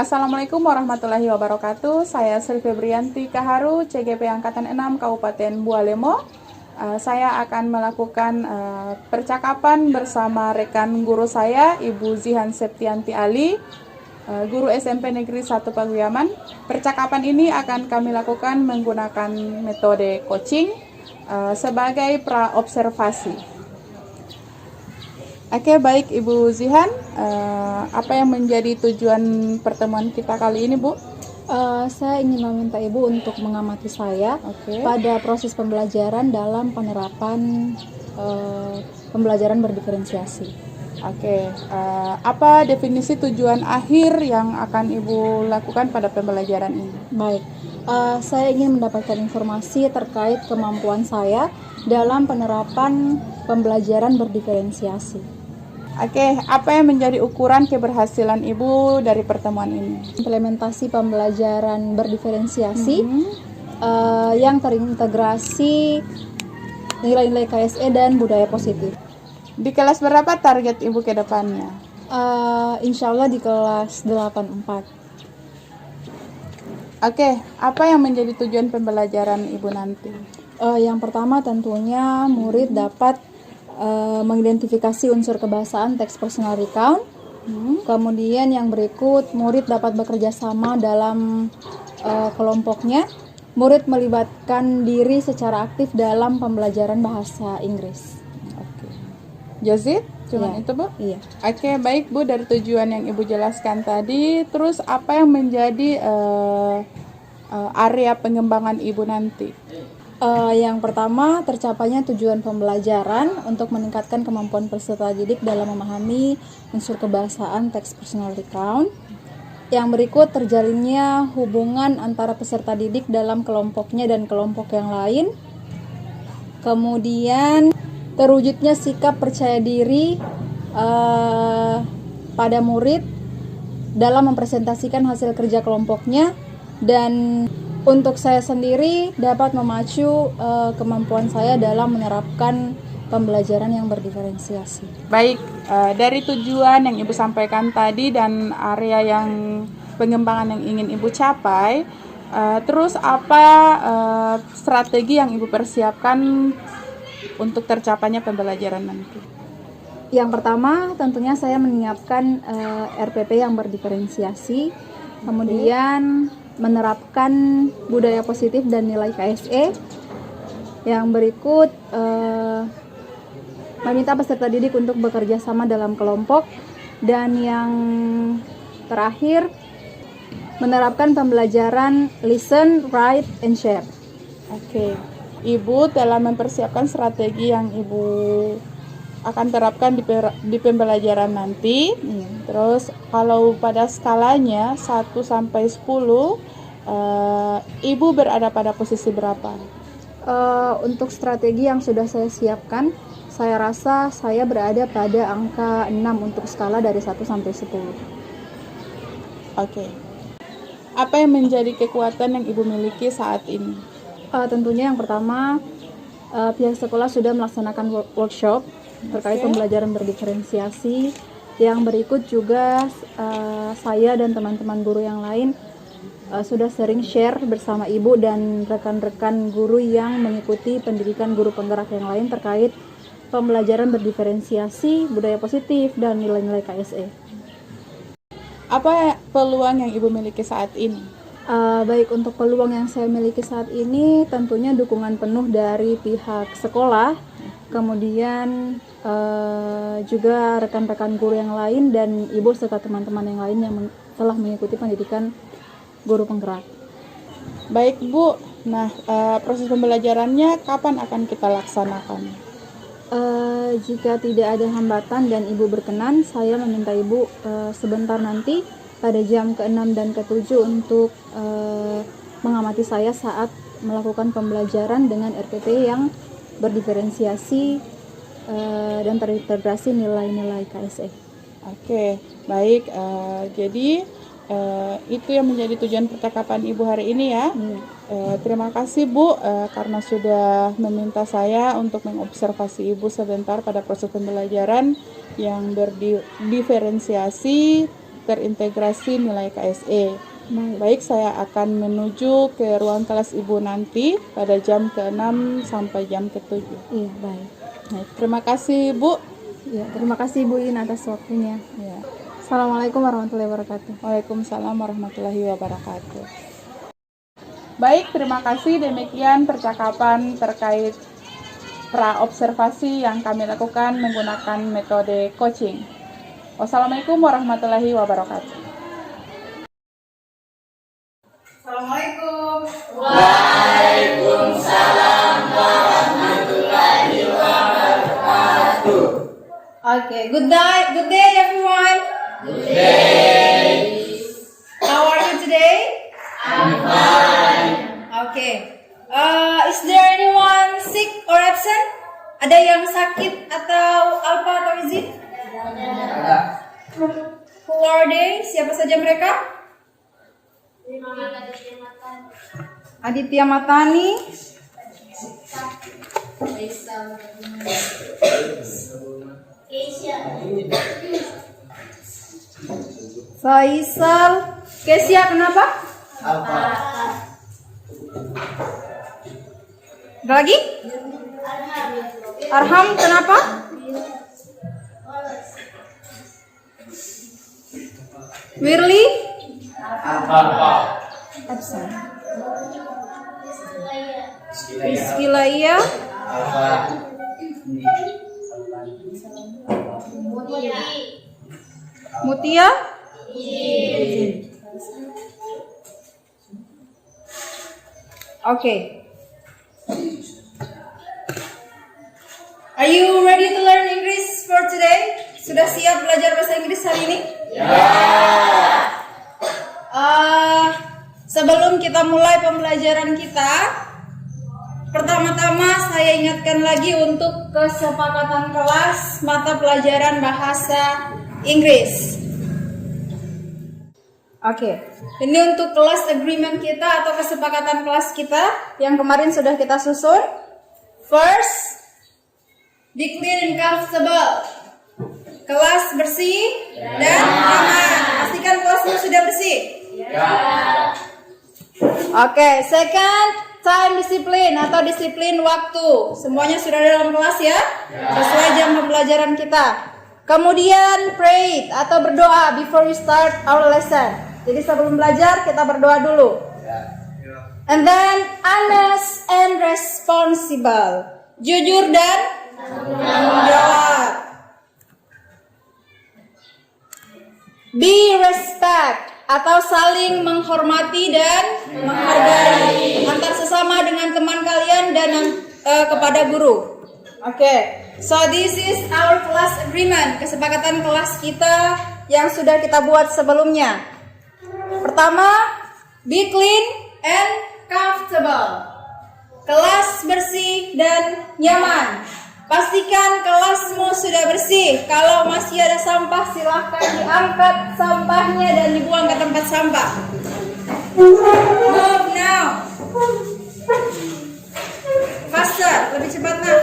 Assalamualaikum warahmatullahi wabarakatuh. Saya Sri Febrianti Kaharu, CGP Angkatan 6 Kabupaten Bualemo. Saya akan melakukan percakapan bersama rekan guru saya, Ibu Zihan Septianti Ali, guru SMP Negeri 1 Paguyaman. Percakapan ini akan kami lakukan menggunakan metode coaching sebagai praobservasi. Oke, baik Ibu Zihan, apa yang menjadi tujuan pertemuan kita kali ini, Bu? Saya ingin meminta Ibu untuk mengamati saya pada proses pembelajaran dalam penerapan pembelajaran berdiferensiasi. Apa definisi tujuan akhir yang akan Ibu lakukan pada pembelajaran ini? Baik, saya ingin mendapatkan informasi terkait kemampuan saya dalam penerapan pembelajaran berdiferensiasi. Apa yang menjadi ukuran keberhasilan Ibu dari pertemuan ini? Implementasi pembelajaran berdiferensiasi yang terintegrasi nilai-nilai KSE dan budaya positif. Di kelas berapa target Ibu ke depannya? Insya Allah di kelas 84. Apa yang menjadi tujuan pembelajaran Ibu nanti? Yang pertama tentunya murid dapat mengidentifikasi unsur kebahasaan teks personal recount. Kemudian yang berikut, murid dapat bekerja sama dalam kelompoknya. Murid melibatkan diri secara aktif dalam pembelajaran bahasa Inggris. Jazid, cuman itu Bu? Iya. Baik Bu, dari tujuan yang Ibu jelaskan tadi, terus apa yang menjadi area pengembangan Ibu nanti? Yang pertama, tercapainya tujuan pembelajaran untuk meningkatkan kemampuan peserta didik dalam memahami unsur kebahasaan teks personal recount. Yang berikut, terjalinnya hubungan antara peserta didik dalam kelompoknya dan kelompok yang lain. Kemudian, terwujudnya sikap percaya diri pada murid dalam mempresentasikan hasil kerja kelompoknya, dan untuk saya sendiri dapat memacu kemampuan saya dalam menerapkan pembelajaran yang berdiferensiasi. Baik, dari tujuan yang Ibu sampaikan tadi dan area yang pengembangan yang ingin Ibu capai, terus apa strategi yang Ibu persiapkan untuk tercapainya pembelajaran nanti? Yang pertama, tentunya saya menyiapkan RPP yang berdiferensiasi, kemudian menerapkan budaya positif dan nilai KSE. Yang berikut, meminta peserta didik untuk bekerja sama dalam kelompok. Dan yang terakhir, menerapkan pembelajaran listen, write, and share. Ibu telah mempersiapkan strategi yang Ibu akan terapkan di pembelajaran nanti. Terus kalau pada skalanya 1 sampai 10, Ibu berada pada posisi berapa? Untuk strategi yang sudah saya siapkan, saya rasa saya berada pada angka 6 untuk skala dari 1 sampai 10. Apa yang menjadi kekuatan yang Ibu miliki saat ini? Tentunya yang pertama, pihak sekolah sudah melaksanakan workshop terkait pembelajaran berdiferensiasi. Yang berikut juga saya dan teman-teman guru yang lain sudah sering share bersama Ibu dan rekan-rekan guru yang mengikuti pendidikan guru penggerak yang lain terkait pembelajaran berdiferensiasi, budaya positif, dan nilai-nilai KSE. Apa peluang yang Ibu miliki saat ini? Baik, untuk peluang yang saya miliki saat ini tentunya dukungan penuh dari pihak sekolah, kemudian juga rekan-rekan guru yang lain dan Ibu serta teman-teman yang lain yang telah mengikuti pendidikan guru penggerak. Baik Bu, proses pembelajarannya kapan akan kita laksanakan? Jika tidak ada hambatan dan Ibu berkenan, saya meminta Ibu sebentar nanti pada jam ke-6 dan ke-7 untuk mengamati saya saat melakukan pembelajaran dengan RPP yang berdiferensiasi dan terintegrasi nilai-nilai KSE. Baik. Jadi itu yang menjadi tujuan percakapan Ibu hari ini ya. Terima kasih Bu karena sudah meminta saya untuk mengobservasi Ibu sebentar pada proses pembelajaran yang berdiferensiasi terintegrasi nilai KSE. Baik, saya akan menuju ke ruang kelas Ibu nanti pada jam ke-6 sampai jam ke-7. Iya, baik. Baik, terima kasih Bu. Ya, terima kasih Bu In atas waktunya. Ya. Assalamualaikum warahmatullahi wabarakatuh. Waalaikumsalam warahmatullahi wabarakatuh. Baik, terima kasih. Demikian percakapan terkait pra-observasi yang kami lakukan menggunakan metode coaching. Wassalamualaikum warahmatullahi wabarakatuh. Assalamualaikum. Waalaikumsalam warahmatullahi wabarakatuh. Okay, good day everyone. Good day. How are you today? I'm fine. Okay. Is there anyone sick or absent? Ada yang sakit atau apa atau izin? Ada. Who are they? Siapa saja mereka? Aditya Matani, Faisal, Kesia, kenapa? Ada lagi? Arham, kenapa? Wirli? Absent. Rizkilaya? Mutia? Okay. Are you ready to learn English for today? Sudah siap belajar bahasa Inggris hari ini? Sebelum kita mulai pembelajaran kita, pertama-tama saya ingatkan lagi untuk kesepakatan kelas mata pelajaran bahasa Inggris. Oke, ini untuk kelas agreement kita atau kesepakatan kelas kita yang kemarin sudah kita susun. First, be clean and comfortable. Kelas bersih dan aman. Pastikan kelasnya sudah bersih. Oke, second, time discipline atau disiplin waktu. Semuanya sudah dalam kelas ya? Sesuai jam pembelajaran kita. Kemudian pray atau berdoa before we start our lesson. Jadi sebelum belajar kita berdoa dulu. And then honest and responsible. Jujur dan tanggung jawab. Be respect atau saling menghormati dan menghargai antar sesama dengan teman kalian dan kepada guru. Okay, so this is our class agreement, kesepakatan kelas kita yang sudah kita buat sebelumnya. Pertama, be clean and comfortable. Kelas bersih dan nyaman. Pastikan kelasmu sudah bersih. Kalau masih ada sampah, silahkan diangkat sampahnya dan dibuang ke tempat sampah. Move now. Faster, lebih cepat nak.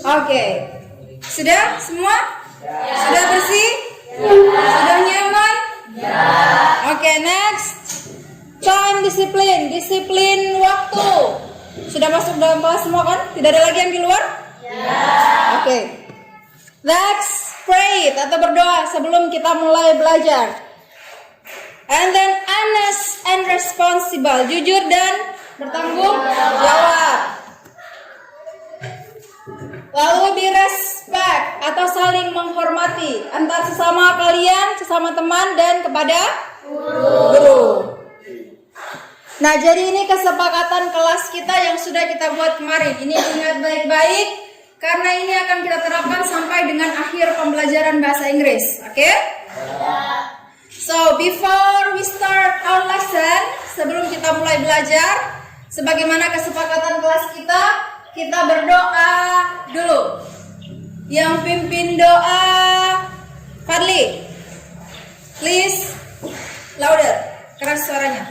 Oke, sudah semua? Sudah bersih? Sudah nyaman? Oke, next. Time discipline, disiplin waktu. Sudah masuk dalam kelas semua kan? Tidak ada lagi yang di luar? Oke. Next, pray atau berdoa sebelum kita mulai belajar. And then honest and responsible, jujur dan bertanggung jawab. Lalu be respect atau saling menghormati antar sesama kalian, sesama teman dan kepada guru. Nah, jadi ini kesepakatan kelas kita yang sudah kita buat kemarin. Ini ingat baik-baik karena ini akan kita terapkan sampai dengan akhir pembelajaran bahasa Inggris. Oke? So, before we start our lesson, sebelum kita mulai belajar, sebagaimana kesepakatan kelas kita berdoa dulu. Yang pimpin doa Fadli. Please louder, keras suaranya.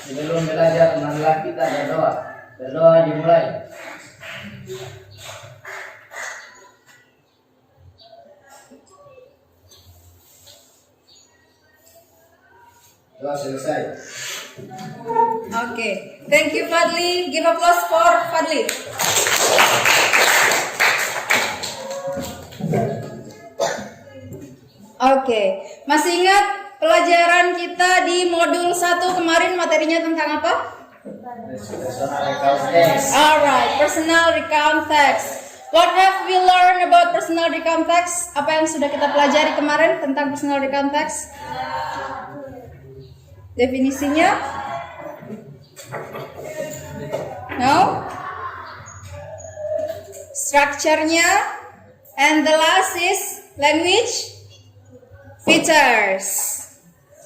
Sebelum belajar, marilah kita berdoa. Berdoa dimulai. Doa selesai. Okay, thank you Fadli. Give applause for Fadli. Oke, masih ingat pelajaran kita di modul 1 kemarin materinya tentang apa? Personal account text. Alright, personal recount text. What have we learned about personal recount text? Apa yang sudah kita pelajari kemarin tentang personal recount text? Definisinya? No? Structure-nya? And the last is language features.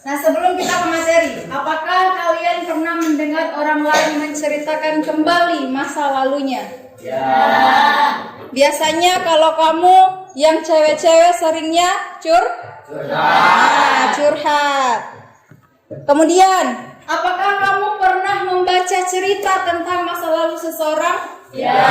Nah, sebelum kita ke materi, apakah kalian pernah mendengar orang lain menceritakan kembali masa lalunya? Ya. Biasanya kalau kamu yang cewek-cewek seringnya curhat. Kemudian, apakah kamu pernah membaca cerita tentang masa lalu seseorang? Ya.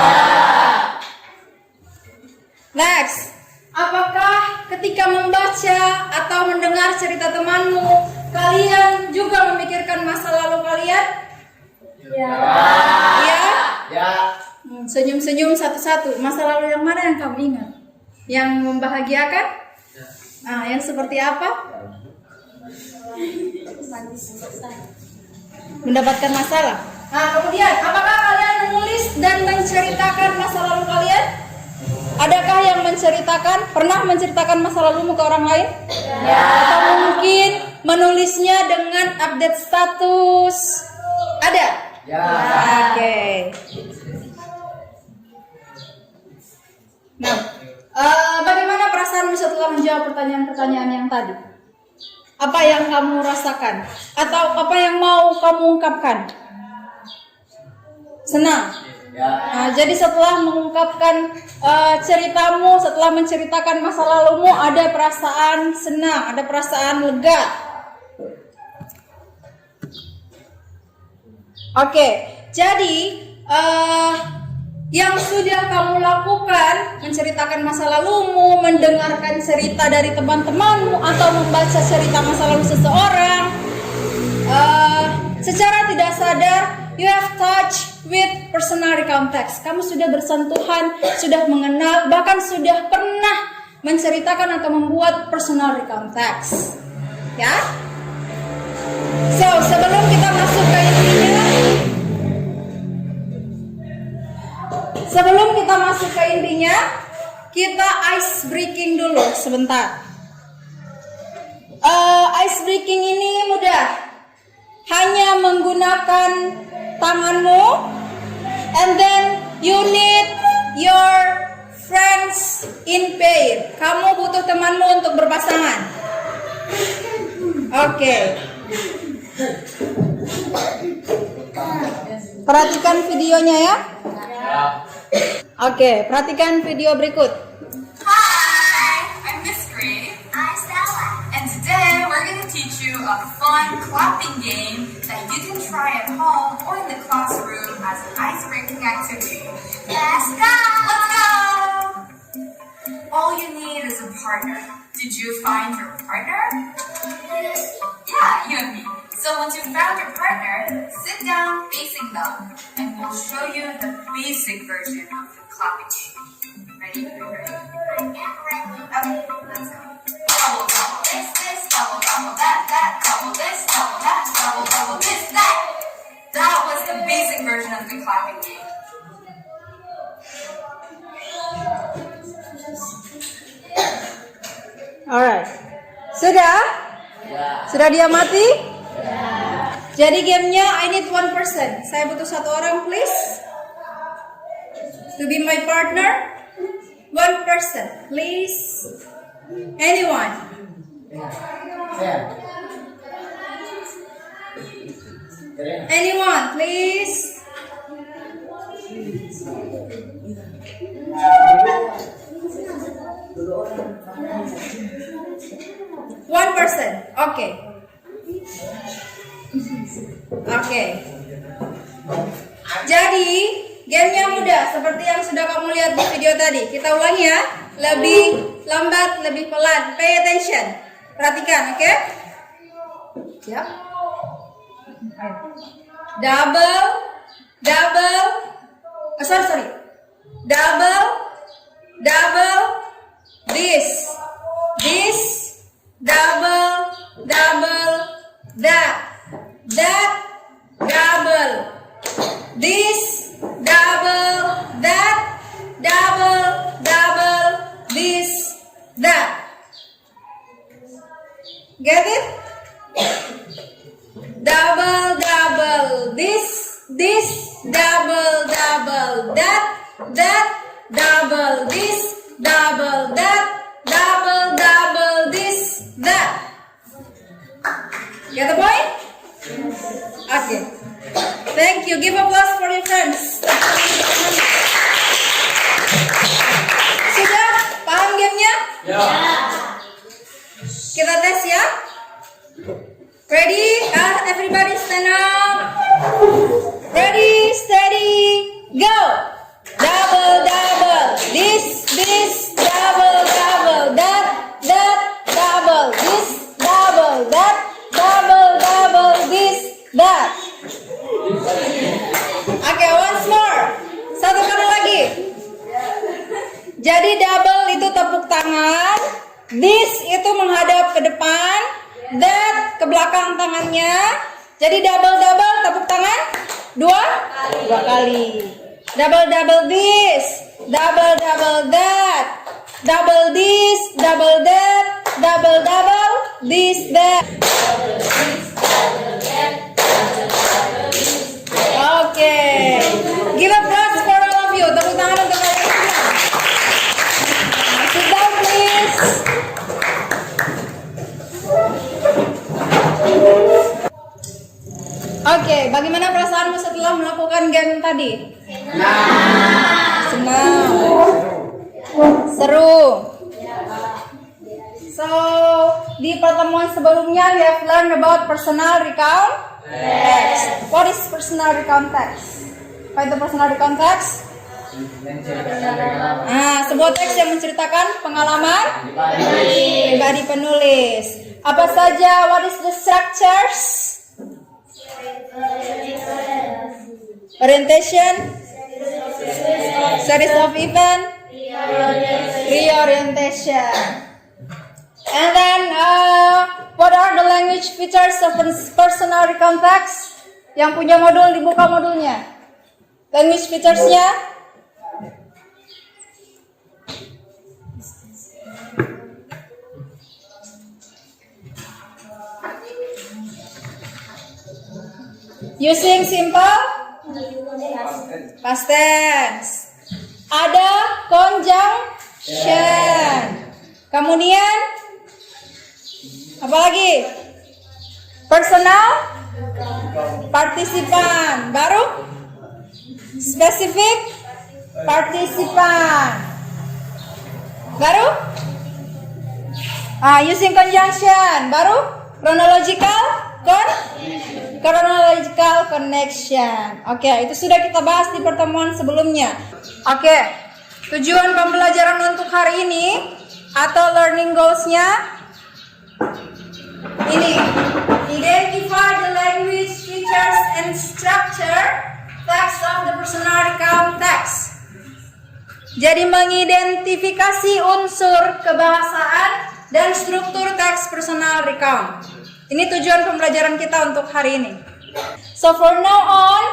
Next, apakah ketika membaca atau mendengar cerita temanmu, kalian juga memikirkan masa lalu kalian? Ya. Ya? Ya. Senyum-senyum satu-satu. Masa lalu yang mana yang kamu ingat? Yang membahagiakan? Ah, yang seperti apa? Mendapatkan masalah. Nah, kemudian, apakah kalian menulis dan menceritakan masa lalu kalian? Adakah yang pernah menceritakan masa lalumu ke orang lain? Ya. Atau mungkin menulisnya dengan update status? Ada? Ya. Oke. Nah, bagaimana perasaanmu setelah menjawab pertanyaan-pertanyaan yang tadi? Apa yang kamu rasakan? Atau apa yang mau kamu ungkapkan? Senang? Ya. Nah, jadi setelah mengungkapkan ceritamu, setelah menceritakan masa lalumu, ada perasaan senang, ada perasaan lega. Oke, jadi yang sudah kamu lakukan, menceritakan masa lalumu, mendengarkan cerita dari teman-temanmu, atau membaca cerita masa lalu seseorang, secara tidak sadar, you have touch with personal recount text. Kamu sudah bersentuhan, sudah mengenal, bahkan sudah pernah menceritakan atau membuat personal recount text. Ya? So, sebelum kita masuk ke intinya, kita ice breaking dulu sebentar. Ice breaking ini mudah. Hanya menggunakan tanganmu, and then you need your friends in pair. Kamu butuh temanmu untuk berpasangan. Oke. Perhatikan videonya ya. Oke, perhatikan video berikut. Hi, I'm Miss Gray. I'm Stella. And today we're going to teach you a fun clapping game that you can try at home or in the classroom as an ice-breaking activity. Let's go! Let's go! All you need is a partner. Did you find your partner? Yeah, you and me. So once you've found your partner, sit down facing them, and we'll show you the basic version of the clapping game. Ready? Ready? I am ready. Okay, let's go. Double, double this, double, double that, double this, double that, double this, that. That was the basic version of the clapping game. Alright. Sudah? Sudah diamati? Jadi gamenya I need one person. Saya butuh satu orang please. To be my partner. One person please. Anyone? Anyone please. Jadi, gamenya mudah seperti yang sudah kamu lihat di video tadi. Kita ulangi ya. Lebih lambat, lebih pelan. Pay attention. Perhatikan, oke? Siap? Ayo. Double. Sorry. Double. This. Double. That. Double. This. Double. That. Double. This. That. Get it? Double. This. Double. That. Double. This. Double. That. Double. This. That. Get the point? Okay. Thank you. Give applause for your friends. Sudah paham gamenya? Ya. Kita tes ya. Ready? Everybody stand up. Ready, steady, go. Double. This. Double. That. Double. This. Double. That. Double. This. That. Oke, once more. Satu kali lagi. Jadi double itu tepuk tangan. This itu menghadap ke depan. That ke belakang tangannya. Jadi double tepuk tangan dua kali. Double this. Double that. Double this. Double that. Double this that. Oke. Give applause for all of you. Tepuk tangan untuk kalian semua. Sit down please. Oke, bagaimana perasaanmu setelah melakukan game tadi? Senang. Seru. So, di pertemuan sebelumnya we have learned about personal recount text. What is personal recount text? Apa itu personal recount text? Sebuah teks yang menceritakan pengalaman pribadi penulis. Apa saja? What is the structures? Orientation, series of event, reorientation. And then, what are the language features of personal recount text? Yang punya modul dibuka modulnya. Language features-nya. Using simple past tense. Ada conjunction. Kemudian apa lagi? Personal partisipan. Baru specific partisipan. Baru using conjunction. Baru chronological connection. Oke, itu sudah kita bahas di pertemuan sebelumnya. Oke, tujuan pembelajaran untuk hari ini atau learning goals-nya ini. Identify the language features and structure text of the personal recount text. Jadi mengidentifikasi unsur kebahasaan dan struktur teks personal recount. Ini tujuan pembelajaran kita untuk hari ini. So for now on,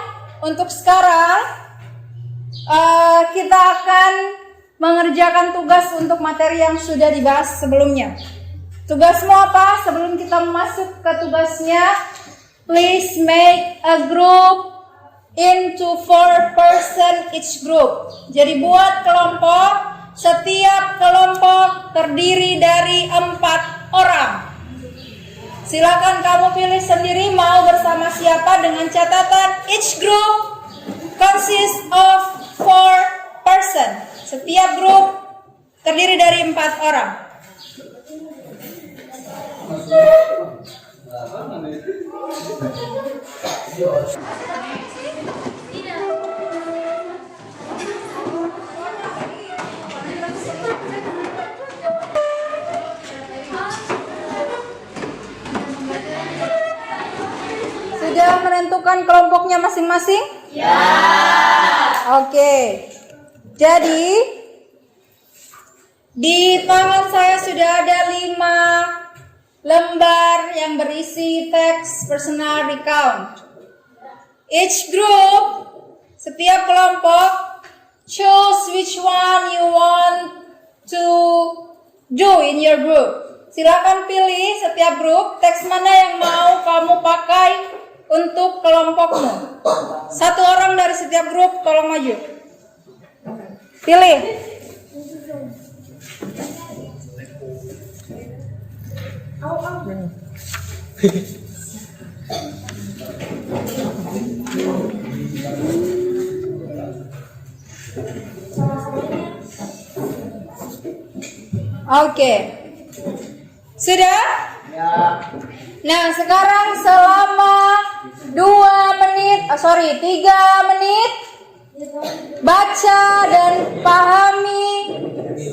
untuk sekarang kita akan mengerjakan tugas untuk materi yang sudah dibahas sebelumnya. Tugasmu apa? Sebelum kita masuk ke tugasnya, please make a group into 4 person each group. Jadi buat kelompok, setiap kelompok terdiri dari 4 orang. Silakan kamu pilih sendiri mau bersama siapa dengan catatan each group consists of 4 person. Setiap grup terdiri dari 4 orang. masing-masing? Ya. Oke. Jadi di tangan saya sudah ada 5 lembar yang berisi teks personal recount. Each group, setiap kelompok, choose which one you want to do in your group. Silakan pilih setiap grup teks mana yang mau kamu pakai untuk kelompokmu. 1 orang dari setiap grup tolong maju. Pilih. Oke. Sudah? Ya. Nah, sekarang selama 3 menit baca dan pahami,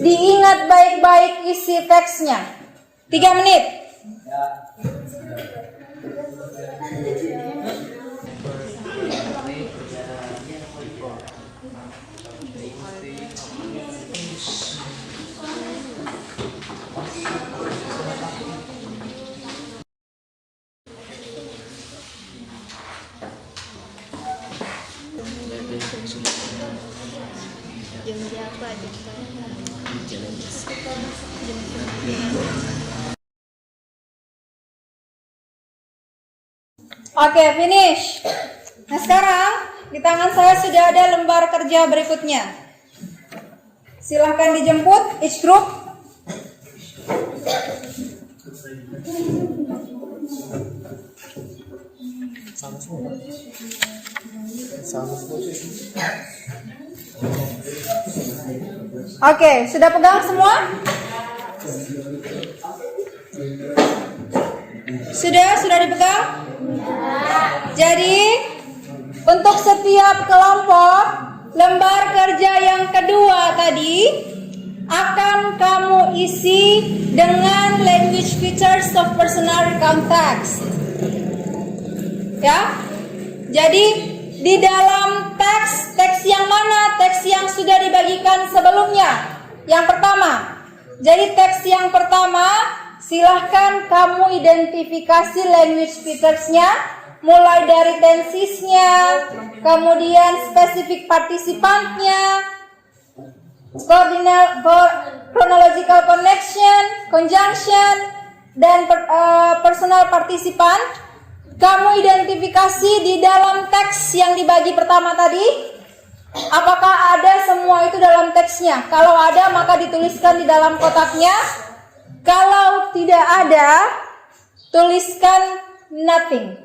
diingat baik-baik isi teksnya. 3 menit. Oke, finish. Nah, sekarang di tangan saya sudah ada lembar kerja berikutnya. Silahkan dijemput each group. Oke, sudah pegang semua? Sudah dipegang? Jadi untuk setiap kelompok, lembar kerja yang kedua tadi akan kamu isi dengan language features of personal recount text. Ya. Jadi di dalam teks yang mana? Teks yang sudah dibagikan sebelumnya. Yang pertama. Jadi teks yang pertama, silahkan kamu identifikasi language features-nya, mulai dari tensisnya, kemudian spesifik partisipannya, chronological connection, conjunction, dan personal participant. Kamu identifikasi di dalam teks yang dibagi pertama tadi, apakah ada semua itu dalam teksnya. Kalau ada, maka dituliskan di dalam kotaknya. Kalau tidak ada, tuliskan nothing.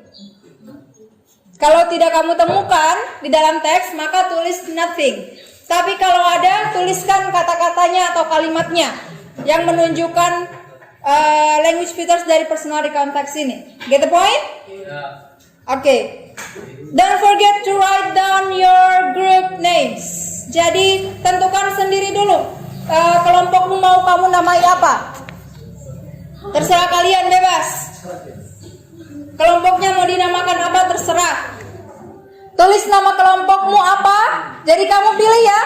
Kalau tidak kamu temukan di dalam teks, maka tulis nothing. Tapi kalau ada, tuliskan kata-katanya atau kalimatnya yang menunjukkan language features dari personal recount text ini. Get the point? Okay. Don't forget to write down your group names. Jadi tentukan sendiri dulu kelompokmu mau kamu namai apa. Terserah kalian, bebas. Kelompoknya mau dinamakan apa terserah. Tulis nama kelompokmu apa. Jadi kamu pilih ya.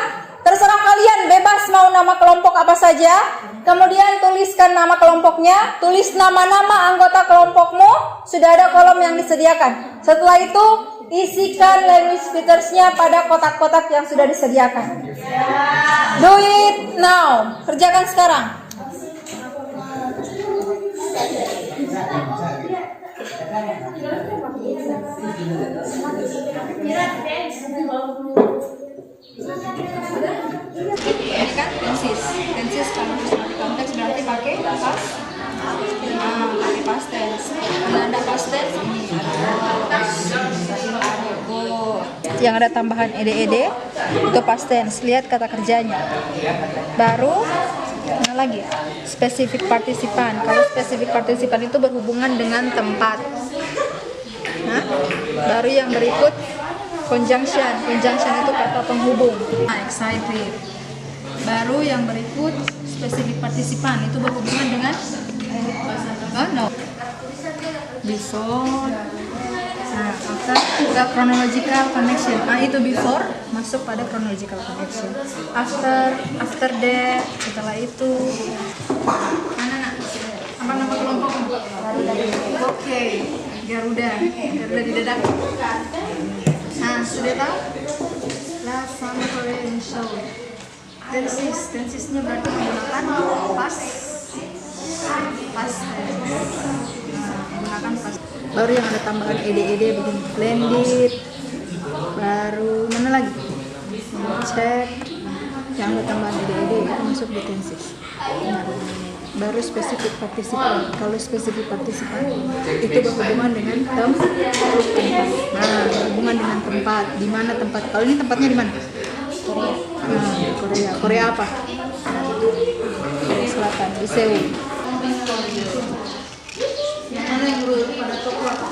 Terserah kalian, bebas mau nama kelompok apa saja. Kemudian tuliskan nama kelompoknya, tulis nama-nama anggota kelompokmu. Sudah ada kolom yang disediakan. Setelah itu isikan language features-nya pada kotak-kotak yang sudah disediakan. Do it now. Kerjakan sekarang. Ini kan tensis kalau personal konteks berarti pakai past tense. Kalau ada past tense ini ada go. Yang ada tambahan ed itu past tense. Lihat kata kerjanya. Baru mana lagi? Specific partisipan. Kalau specific partisipan itu berhubungan dengan tempat. Nah, baru yang berikut conjunction. Conjunction itu kata penghubung. Excited. Baru yang berikut spesifik partisipan itu berhubungan dengan besok Nah, after the chronological connection. Nah, itu before masuk pada chronological connection. After that, setelah itu mana nak? Apa nama kelompok? Oke, Garuda di dadak. Nah, sudah tahu? Last summer Korean show. Tensesnya berarti menggunakan past. Menggunakan past. Baru yang ada tambahan ed bikin blended. Baru mana lagi? Cek. Yang ada tambahan ed itu masuk di tenses. Nah, baru spesifik partisipan. Kalau spesifik partisipan itu berhubungan dengan tempat. Nah, berhubungan dengan tempat. Di mana tempat? Kalau ini tempatnya di mana? Korea. Korea apa? Korea Selatan, di Seoul. Yang mana yang dulu pada toko apa?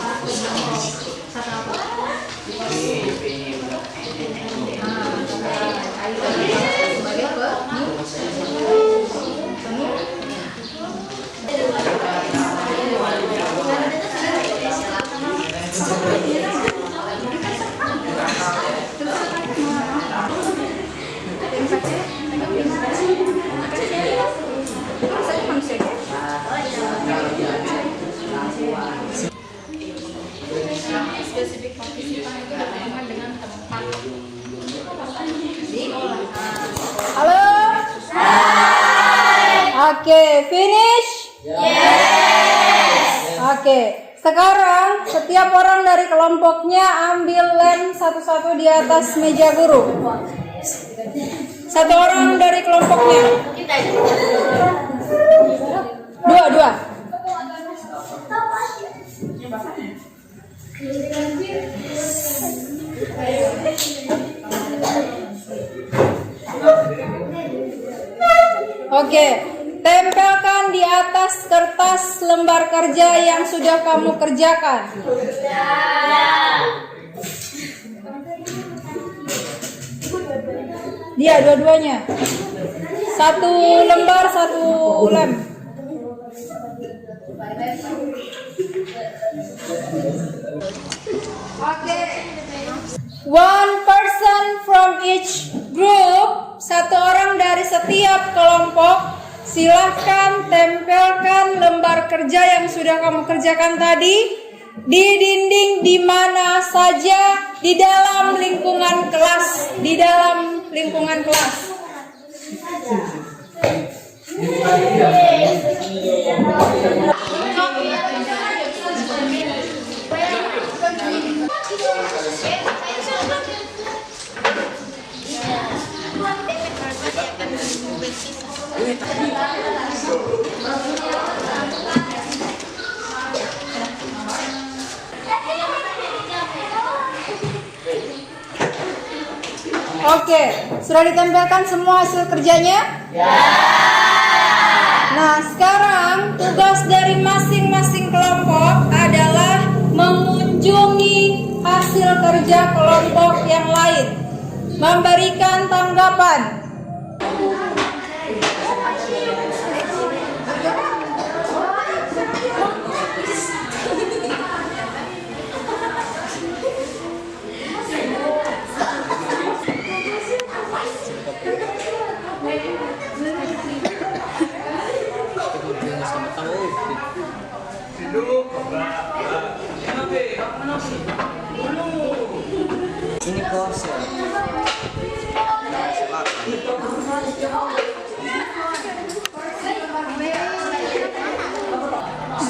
Spesifik partisipan itu berhubungan dengan tempat. Halo? Oke, finish? Yes. Oke, sekarang setiap orang dari kelompoknya ambil lem satu-satu di atas meja guru. Satu orang dari kelompoknya. Dua. Oke, tempelkan di atas kertas lembar kerja yang sudah kamu kerjakan. Dia dua-duanya. Satu lembar, satu lem. Oke. One person from each group, satu orang dari setiap kelompok, silahkan tempelkan lembar kerja yang sudah kamu kerjakan tadi di dinding di mana saja di dalam lingkungan kelas, Oke, sudah ditempelkan semua hasil kerjanya? Ya. Nah, sekarang tugas dari masing-masing kelompok adalah mengunjungi hasil kerja kelompok yang lain, memberikan tanggapan. Ini kos.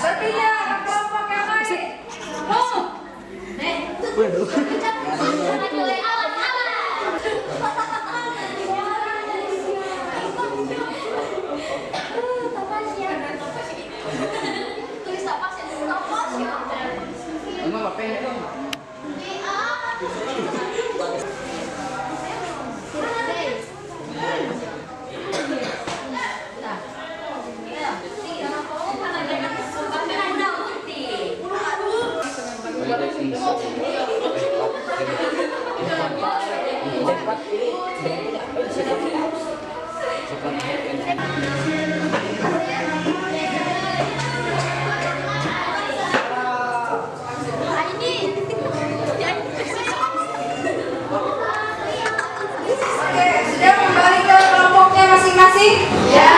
Berpindah ke kelompok yang lain. masing-masing? Ya.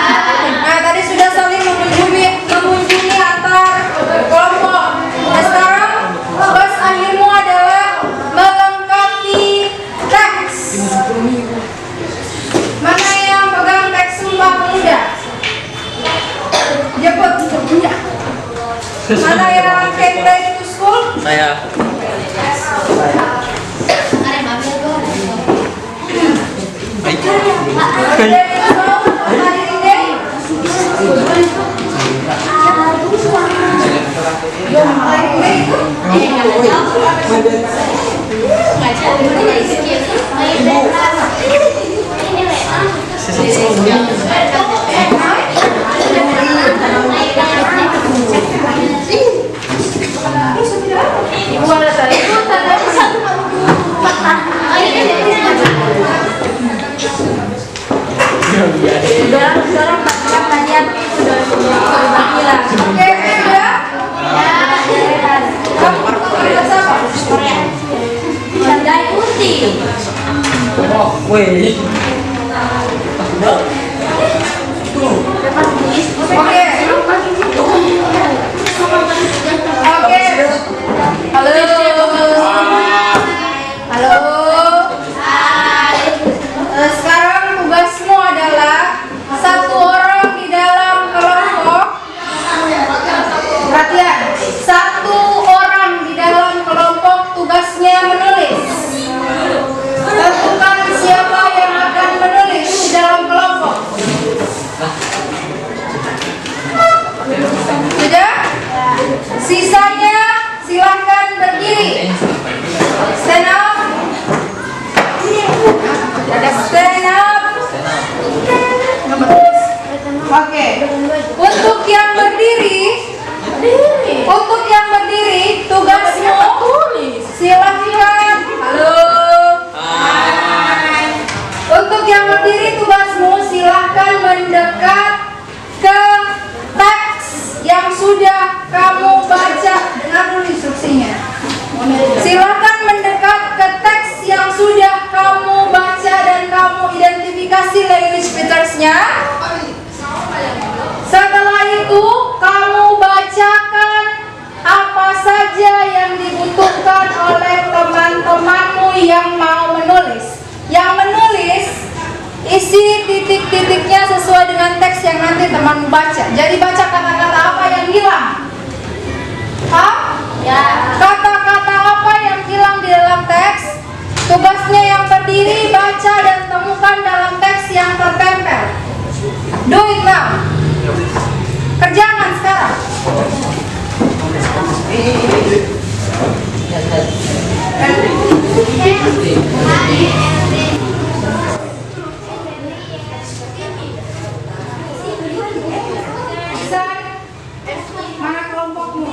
Nah, tadi sudah saling mengunjungi antar kelompok. Nah, sekarang tugas akhirmu adalah melengkapi teks. Mana yang pegang teks Sumpah Pemuda? Jemput. Mana yang came back to school? Saya. Sekarang tugasmu adalah satu orang di dalam kelompok. Perhatian, satu orang di dalam kelompok tugasnya menulis. Tentukan siapa yang akan menulis di dalam kelompok. Sudah? Sisanya silahkan berdiri. Stand up. Stand up. Oke. Untuk yang berdiri, tugasmu silahkan. Halo. Untuk yang berdiri, tugasmu silahkan mendekat ke teks yang sudah kamu baca. Dengar dulu instruksinya. Silakan mendekat ke teks yang sudah kamu baca dan kamu identifikasi language features-nya. Setelah itu, kamu bacakan apa saja yang dibutuhkan oleh teman-temanmu yang mau menulis. Yang menulis, isi titik-titiknya sesuai dengan teks yang nanti temanmu baca. Jadi baca kata-kata apa yang hilang. Hah? Ya. Kata-kata apa yang hilang di dalam teks? Tugasnya yang berdiri baca dan temukan dalam teks yang tertempel. Do it now. Kerjakan sekarang. Mana kelompokmu?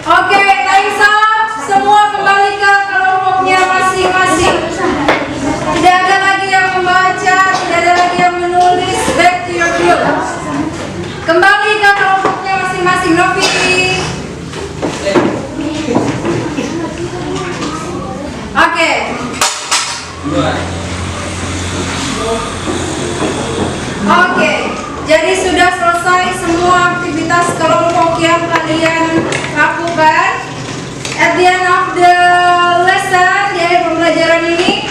Oke, time's up. Semua kembali ke kelompoknya masing-masing. Tidak ada lagi yang membaca, tidak ada lagi yang menulis. Back to your group. Kembali ke kelompoknya masing-masing. Novi. Oke. Oke, jadi sudah selesai semua aktivitas kelompok yang kalian lakukan. At the end of the lesson, di akhir pembelajaran ini,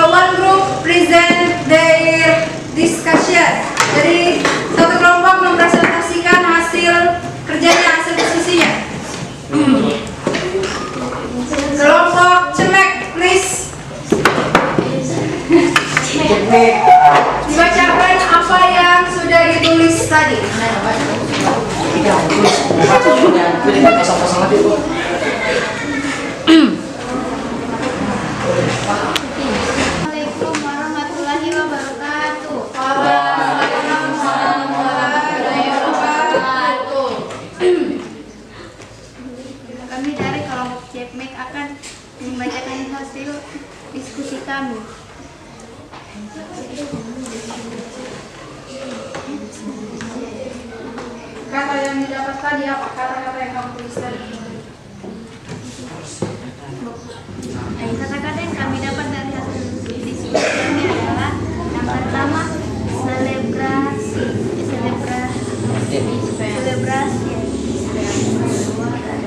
one group present Dibacakan apa yang sudah ditulis tadi. Assalamualaikum warahmatullahi wabarakatuh. Kami dari kelompok Jepmek akan membacakan hasil diskusi kami. Kata yang didapat tadi apa? Kata-kata yang kamu tulis tadi. Kata-kata yang kami dapat dari hasil diskusi kami adalah yang pertama selebrasi.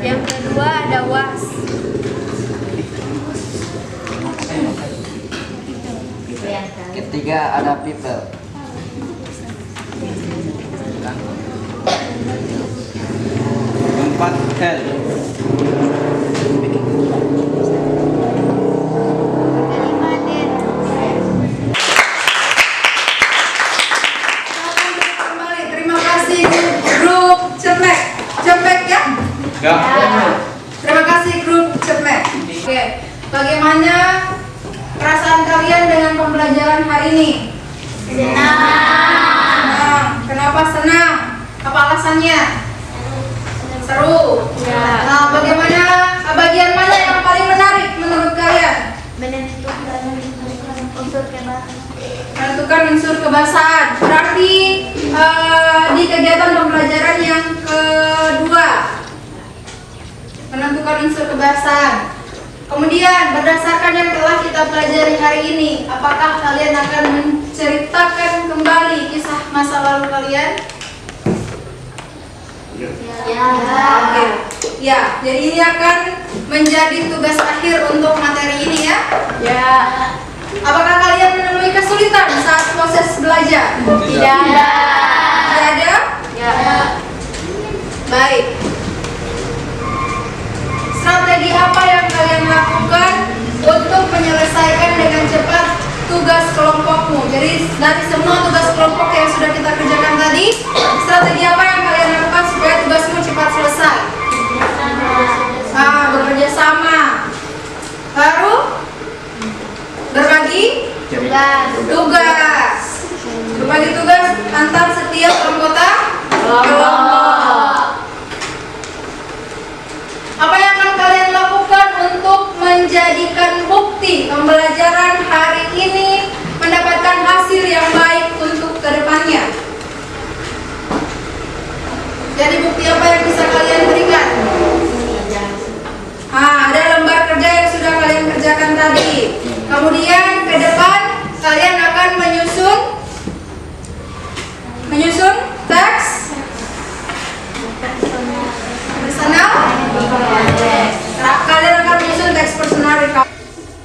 Yang kedua ada was. Ketiga ada people. Keempat health. Kelima dance. Kembali, terima kasih grup Cepmek. Cepmek ya? Terima kasih grup Cepmek. Oke, bagaimana perasaan kalian dengan pembelajaran hari ini? Senang. Kenapa senang? Apa alasannya? Seru. Nah, bagaimana bagian mana yang paling menarik menurut kalian? Menentukan unsur kebahasaan. Berarti di kegiatan pembelajaran yang kedua, menentukan unsur kebahasaan. Kemudian berdasarkan yang telah kita pelajari hari ini, apakah kalian akan menceritakan kembali kisah masa lalu kalian? Oke. Ya, jadi ini akan menjadi tugas akhir untuk materi ini ya. Ya. Apakah kalian menemui kesulitan saat proses belajar? Tidak. Tidak ada? Ya. Baik. Strategi apa yang kalian lakukan untuk menyelesaikan dengan cepat tugas kelompokmu? Jadi dari semua tugas kelompok yang sudah kita kerjakan tadi, strategi apa yang kalian lakukan supaya tugasmu cepat selesai? Bekerja sama. Baru berbagi tugas. Berbagi tugas antar setiap anggota kelompok. Apa yang akan kalian lakukan untuk menjadikan bukti pembelajaran hari ini mendapatkan hasil yang baik untuk kedepannya? Jadi bukti apa yang bisa kalian berikan? Ada lembar kerja yang sudah kalian kerjakan tadi. Kemudian ke depan kalian akan menyusun teks personal. Kalian akan menyusun teks personal.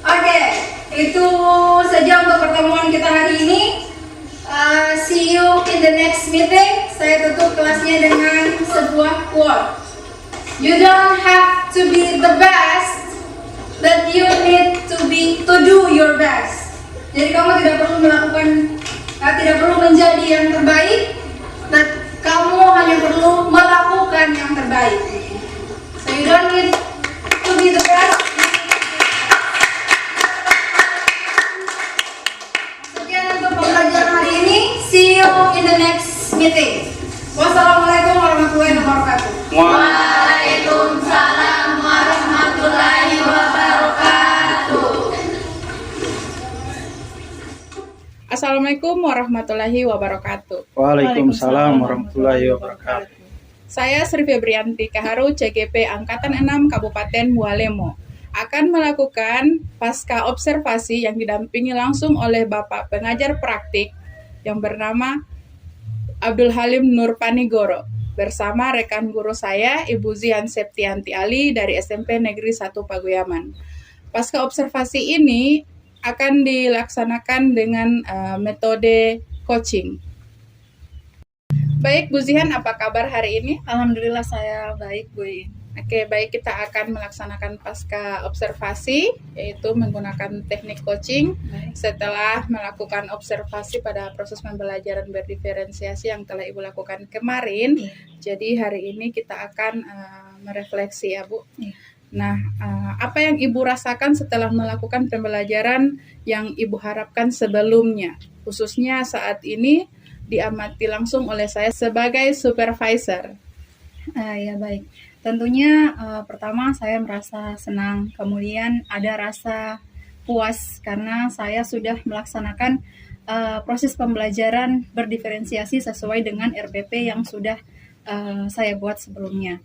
Oke, itu saja untuk pertemuan kita hari ini. See you in the next meeting. Saya tutup kelasnya dengan sebuah quote. You don't have to be the best, but you need to do your best. Jadi kamu tidak perlu menjadi yang terbaik, dan kamu hanya perlu melakukan yang terbaik. So you don't need to be the best. Sekian untuk pembelajaran hari ini. See you in the next meeting. Wassalamualaikum warahmatullahi wabarakatuh. Waalaikumsalam warahmatullahi wabarakatuh. Assalamualaikum warahmatullahi wabarakatuh. Waalaikumsalam warahmatullahi wabarakatuh. Saya Sri Febrianti Kaharu, CGP Angkatan 6 Kabupaten Bualemo, akan melakukan pasca observasi yang didampingi langsung oleh Bapak Pengajar Praktik yang bernama Abdul Halim Nur Panigoro bersama rekan guru saya Ibu Zian Septianti Ali dari SMP Negeri 1 Paguyaman. Pasca observasi ini akan dilaksanakan dengan metode coaching. Baik, Bu Zihan, apa kabar hari ini? Alhamdulillah saya baik, Bu. Oke, baik, kita akan melaksanakan pasca observasi, yaitu menggunakan teknik coaching setelah melakukan observasi pada proses pembelajaran berdiferensiasi yang telah Ibu lakukan kemarin. Jadi hari ini kita akan merefleksi ya Bu. Nah, apa yang Ibu rasakan setelah melakukan pembelajaran yang Ibu harapkan sebelumnya, khususnya saat ini diamati langsung oleh saya sebagai supervisor? Ya baik, tentunya pertama saya merasa senang, kemudian ada rasa puas karena saya sudah melaksanakan proses pembelajaran berdiferensiasi sesuai dengan RPP yang sudah saya buat sebelumnya.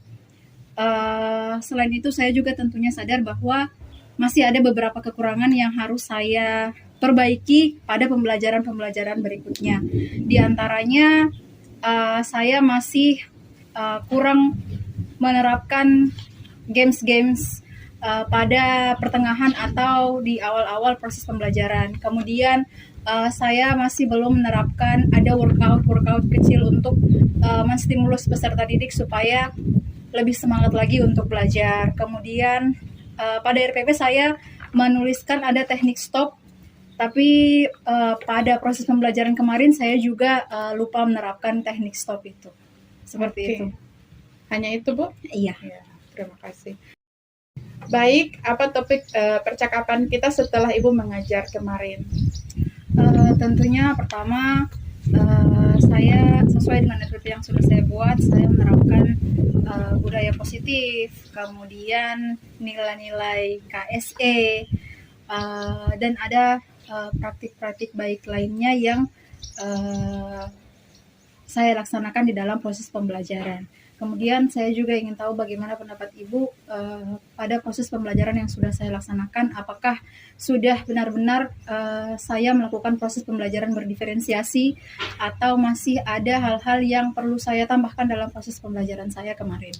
Selain itu saya juga tentunya sadar bahwa masih ada beberapa kekurangan yang harus saya perbaiki pada pembelajaran-pembelajaran berikutnya. Di antaranya saya masih kurang menerapkan games-games pada pertengahan atau di awal-awal proses pembelajaran. Kemudian saya masih belum menerapkan ada workout kecil untuk menstimulus peserta didik supaya lebih semangat lagi untuk belajar. Kemudian pada RPP saya menuliskan ada teknik stop, tapi pada proses pembelajaran kemarin saya juga lupa menerapkan teknik stop itu. Seperti itu. Hanya itu Bu? Iya. Ya, terima kasih. Baik, apa topik percakapan kita setelah Ibu mengajar kemarin? Tentunya pertama saya sesuai dengan SPP yang sudah saya buat, saya menerapkan budaya positif, kemudian nilai-nilai KSE, dan ada praktik-praktik baik lainnya yang saya laksanakan di dalam proses pembelajaran. Kemudian saya juga ingin tahu bagaimana pendapat Ibu pada proses pembelajaran yang sudah saya laksanakan. Apakah sudah benar-benar saya melakukan proses pembelajaran berdiferensiasi atau masih ada hal-hal yang perlu saya tambahkan dalam proses pembelajaran saya kemarin?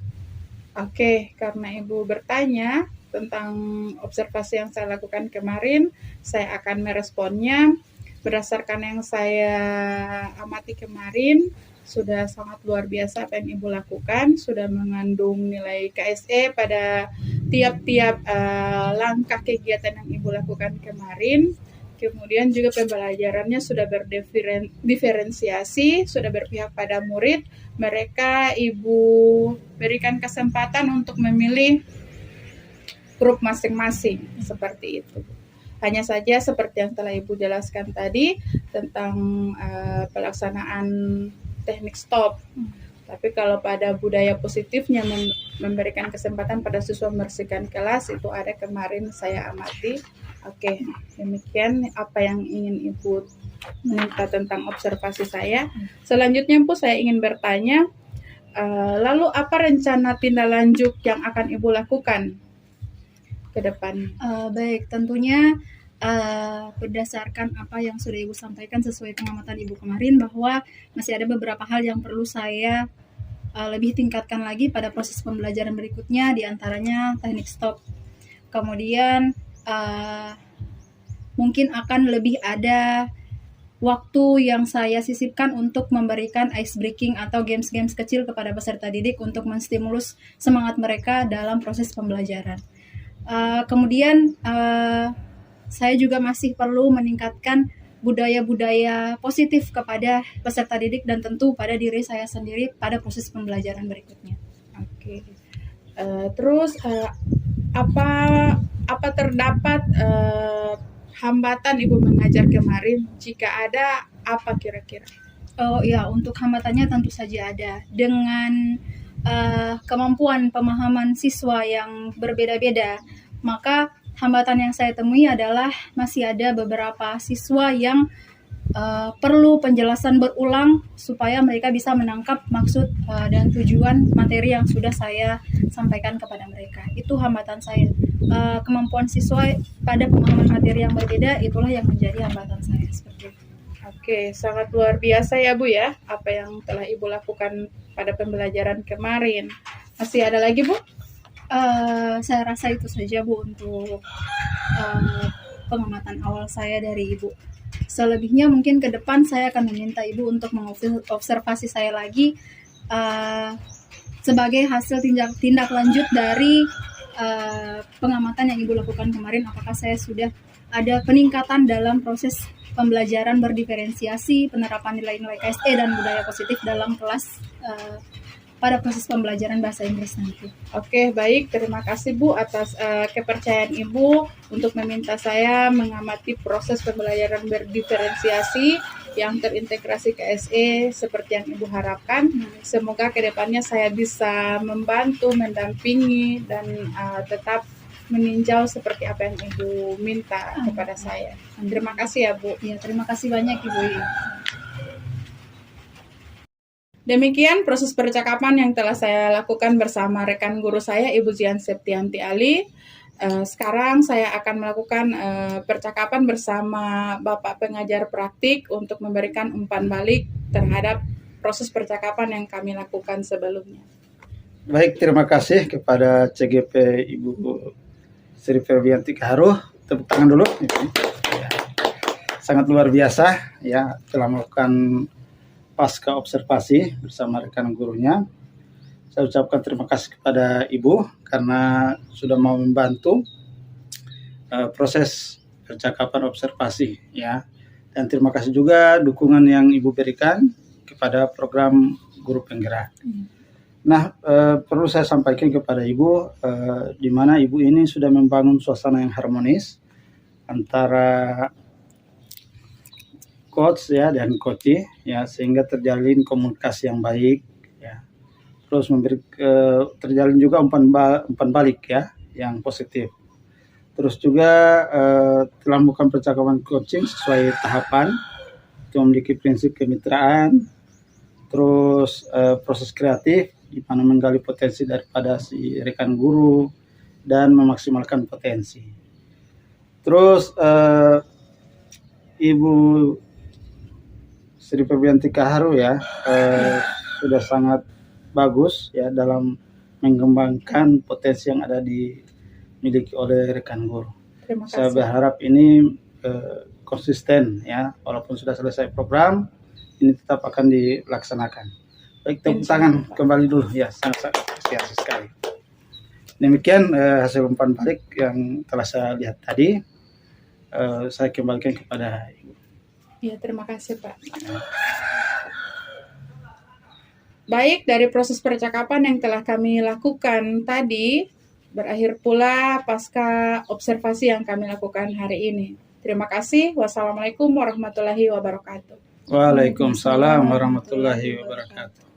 Oke, karena Ibu bertanya tentang observasi yang saya lakukan kemarin, saya akan meresponnya. Berdasarkan yang saya amati kemarin, sudah sangat luar biasa apa yang Ibu lakukan, sudah mengandung nilai KSE pada tiap-tiap langkah kegiatan yang Ibu lakukan kemarin. Kemudian juga pembelajarannya sudah berdiferensiasi, sudah berpihak pada murid. Mereka Ibu berikan kesempatan untuk memilih grup masing-masing, seperti itu. Hanya saja seperti yang telah Ibu jelaskan tadi tentang pelaksanaan teknik stop. Tapi kalau pada budaya positifnya memberikan kesempatan pada siswa membersihkan kelas, itu ada kemarin saya amati. Oke, demikian apa yang ingin Ibu minta tentang observasi saya. Selanjutnya Bu, saya ingin bertanya, lalu apa rencana tindak lanjut yang akan Ibu lakukan ke depan? Baik, tentunya berdasarkan apa yang sudah Ibu sampaikan sesuai pengamatan Ibu kemarin, bahwa masih ada beberapa hal yang perlu saya lebih tingkatkan lagi pada proses pembelajaran berikutnya, diantaranya teknik stop. Kemudian mungkin akan lebih ada waktu yang saya sisipkan untuk memberikan ice breaking atau games-games kecil kepada peserta didik untuk menstimulus semangat mereka dalam proses pembelajaran. Kemudian saya juga masih perlu meningkatkan budaya-budaya positif kepada peserta didik dan tentu pada diri saya sendiri pada proses pembelajaran berikutnya. Oke. Terus apa terdapat hambatan Ibu mengajar kemarin? Jika ada, apa kira-kira? Oh ya, untuk hambatannya tentu saja ada. Dengan kemampuan pemahaman siswa yang berbeda-beda, maka hambatan yang saya temui adalah masih ada beberapa siswa yang perlu penjelasan berulang supaya mereka bisa menangkap maksud dan tujuan materi yang sudah saya sampaikan kepada mereka. Itu hambatan saya. Kemampuan siswa pada pemahaman materi yang berbeda, itulah yang menjadi hambatan saya. Seperti itu. Oke, sangat luar biasa ya Bu ya, apa yang telah Ibu lakukan pada pembelajaran kemarin. Masih ada lagi Bu? Saya rasa itu saja Bu untuk pengamatan awal saya dari Ibu. Selebihnya mungkin ke depan saya akan meminta Ibu untuk mengobservasi saya lagi sebagai hasil tindak lanjut dari pengamatan yang Ibu lakukan kemarin, apakah saya sudah ada peningkatan dalam proses pembelajaran berdiferensiasi, penerapan nilai-nilai KSE dan budaya positif dalam kelas pada proses pembelajaran bahasa Inggris nanti. Oke, baik. Terima kasih Bu atas kepercayaan Ibu untuk meminta saya mengamati proses pembelajaran berdiferensiasi yang terintegrasi KSE seperti yang Ibu harapkan. Semoga kedepannya saya bisa membantu, mendampingi, dan tetap meninjau seperti apa yang Ibu minta kepada saya. Terima kasih ya Bu. Ya, terima kasih banyak Ibu. Demikian proses percakapan yang telah saya lakukan bersama rekan guru saya, Ibu Zian Septianti Ali. Sekarang saya akan melakukan percakapan bersama Bapak pengajar praktik untuk memberikan umpan balik terhadap proses percakapan yang kami lakukan sebelumnya. Baik, terima kasih kepada CGP Ibu Sri Febrianti Kaharu. Tepuk tangan dulu. Ya. Sangat luar biasa ya, telah melakukan pasca observasi bersama rekan gurunya. Saya ucapkan terima kasih kepada Ibu karena sudah mau membantu proses percakapan observasi ya. Dan terima kasih juga dukungan yang Ibu berikan kepada program guru penggerak. Nah, perlu saya sampaikan kepada Ibu di mana Ibu ini sudah membangun suasana yang harmonis antara coach ya dan coachee ya, sehingga terjalin komunikasi yang baik ya. Terus terjalin juga umpan balik ya yang positif. Terus juga telah melakukan percakapan coaching sesuai tahapan, itu memiliki prinsip kemitraan, terus proses kreatif di mana menggali potensi daripada si rekan guru dan memaksimalkan potensi. Terus Ibu Sri Febrianti Kaharu ya sudah sangat bagus ya dalam mengembangkan potensi yang ada dimiliki oleh rekan guru. Terima kasih. Saya berharap ini konsisten ya, walaupun sudah selesai program, ini tetap akan dilaksanakan. Baik, tepuk tangan kembali dulu ya, sangat apresiasi sekali. Demikian hasil umpan balik yang telah saya lihat tadi. Saya kembalikan kepada Ibu. Ya, terima kasih Pak. Baik, dari proses percakapan yang telah kami lakukan tadi, berakhir pula pasca observasi yang kami lakukan hari ini. Terima kasih. Wassalamualaikum warahmatullahi wabarakatuh. Waalaikumsalam warahmatullahi wabarakatuh.